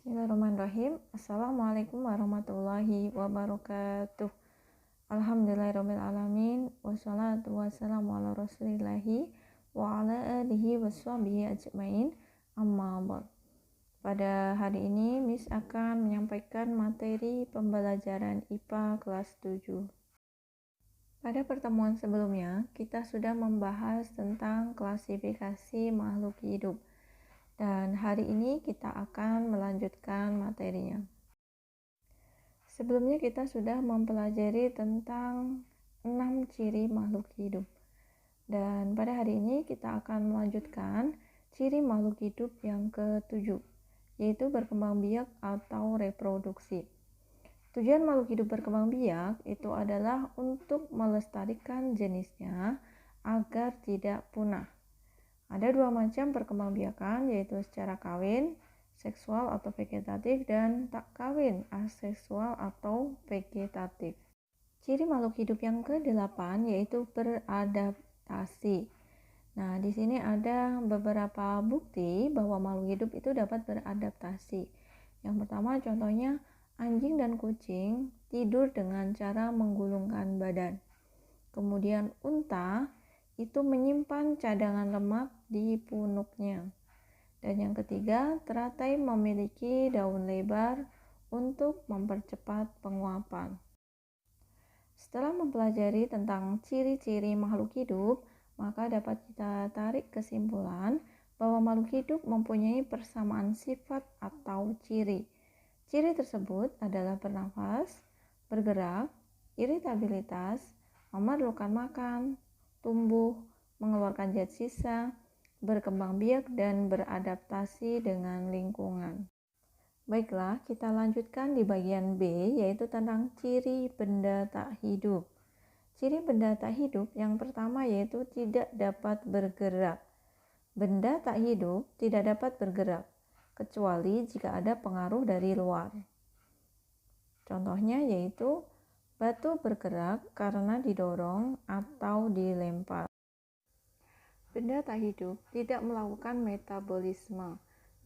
Bismillahirrahmanirrahim. Assalamualaikum warahmatullahi wabarakatuh. Alhamdulillahirrahmanirrahim. Wassalatu wassalamu ala rasulillahi wa ala alihi washabihi ajmain. Amma ba'd. Pada hari ini Miss akan menyampaikan materi pembelajaran IPA kelas 7. Pada pertemuan sebelumnya, kita sudah membahas tentang klasifikasi makhluk hidup. Dan hari ini kita akan melanjutkan materinya. Sebelumnya kita sudah mempelajari tentang 6 ciri makhluk hidup. Dan pada hari ini kita akan melanjutkan ciri makhluk hidup yang ke-7, yaitu berkembang biak atau reproduksi. Tujuan makhluk hidup berkembang biak itu adalah untuk melestarikan jenisnya agar tidak punah. Ada 2 macam perkembangbiakan, yaitu secara kawin, seksual atau vegetatif, dan tak kawin, aseksual atau vegetatif. Ciri makhluk hidup yang ke-8 yaitu beradaptasi. Nah, di sini ada beberapa bukti bahwa makhluk hidup itu dapat beradaptasi. Yang pertama contohnya anjing dan kucing tidur dengan cara menggulungkan badan. Kemudian unta itu menyimpan cadangan lemak di punuknya. Dan yang ketiga, teratai memiliki daun lebar untuk mempercepat penguapan. Setelah mempelajari tentang ciri-ciri makhluk hidup, maka dapat kita tarik kesimpulan bahwa makhluk hidup mempunyai persamaan sifat atau ciri. Ciri tersebut adalah bernafas, bergerak, iritabilitas, memerlukan makan, tumbuh, mengeluarkan zat sisa, berkembang biak, dan beradaptasi dengan lingkungan. Baiklah, kita lanjutkan di bagian B, yaitu tentang ciri benda tak hidup. Ciri benda tak hidup yang pertama yaitu tidak dapat bergerak. Benda tak hidup tidak dapat bergerak, kecuali jika ada pengaruh dari luar. Contohnya yaitu batu bergerak karena didorong atau dilempar. Benda tak hidup tidak melakukan metabolisme.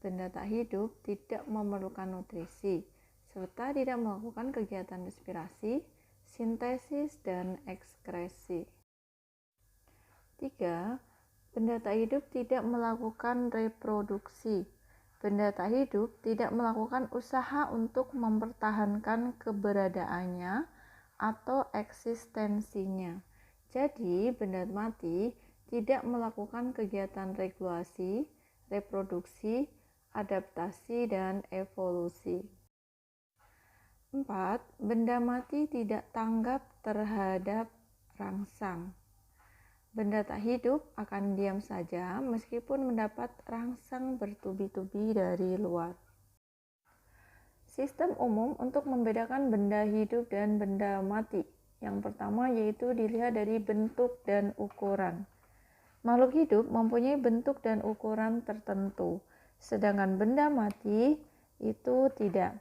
Benda tak hidup tidak memerlukan nutrisi, serta tidak melakukan kegiatan respirasi, sintesis, dan ekskresi. 3. Benda tak hidup tidak melakukan reproduksi. Benda tak hidup tidak melakukan usaha untuk mempertahankan keberadaannya atau eksistensinya. Jadi, benda mati tidak melakukan kegiatan regulasi, reproduksi, adaptasi, dan evolusi. 4. Benda mati tidak tanggap terhadap rangsang. Benda tak hidup akan diam saja meskipun mendapat rangsang bertubi-tubi dari luar. Sistem umum untuk membedakan benda hidup dan benda mati. Yang pertama yaitu dilihat dari bentuk dan ukuran. Makhluk hidup mempunyai bentuk dan ukuran tertentu, sedangkan benda mati itu tidak.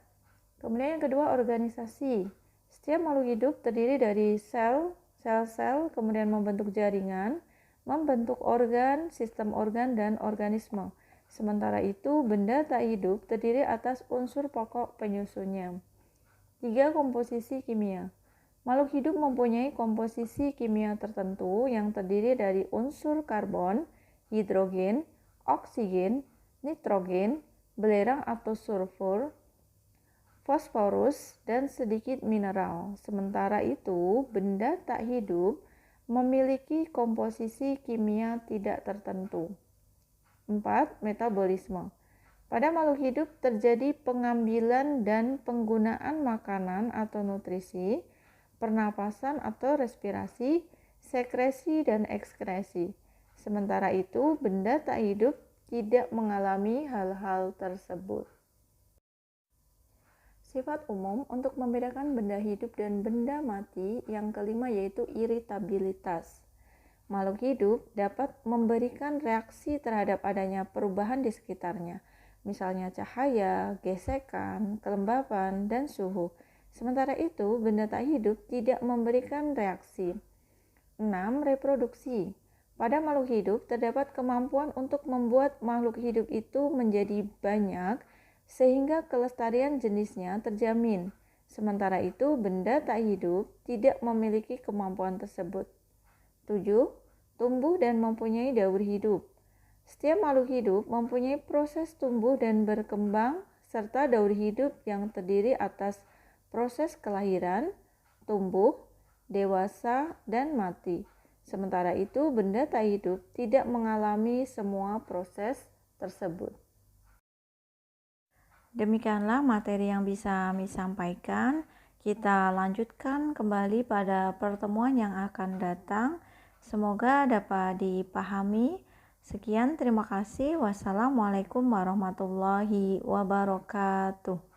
Kemudian yang kedua, organisasi. Setiap makhluk hidup terdiri dari sel-sel, kemudian membentuk jaringan, membentuk organ, sistem organ, dan organisme. Sementara itu, benda tak hidup terdiri atas unsur pokok penyusunnya. 3. Komposisi kimia. Makhluk hidup mempunyai komposisi kimia tertentu yang terdiri dari unsur karbon, hidrogen, oksigen, nitrogen, belerang atau sulfur, fosforus, dan sedikit mineral. Sementara itu, benda tak hidup memiliki komposisi kimia tidak tertentu. 4. Metabolisme. Pada makhluk hidup terjadi pengambilan dan penggunaan makanan atau nutrisi, pernapasan atau respirasi, sekresi, dan ekskresi. Sementara itu, benda tak hidup tidak mengalami hal-hal tersebut. Sifat umum untuk membedakan benda hidup dan benda mati yang kelima yaitu iritabilitas. Makhluk hidup dapat memberikan reaksi terhadap adanya perubahan di sekitarnya, misalnya cahaya, gesekan, kelembapan, dan suhu. Sementara itu, benda tak hidup tidak memberikan reaksi. 6. Reproduksi. Pada makhluk hidup terdapat kemampuan untuk membuat makhluk hidup itu menjadi banyak sehingga kelestarian jenisnya terjamin. Sementara itu, benda tak hidup tidak memiliki kemampuan tersebut. 7. Tumbuh dan mempunyai daur hidup. Setiap makhluk hidup mempunyai proses tumbuh dan berkembang serta daur hidup yang terdiri atas proses kelahiran, tumbuh, dewasa, dan mati. Sementara itu, benda tak hidup tidak mengalami semua proses tersebut. Demikianlah materi yang bisa kami sampaikan. Kita lanjutkan kembali pada pertemuan yang akan datang. Semoga dapat dipahami. Sekian, terima kasih. Wassalamualaikum warahmatullahi wabarakatuh.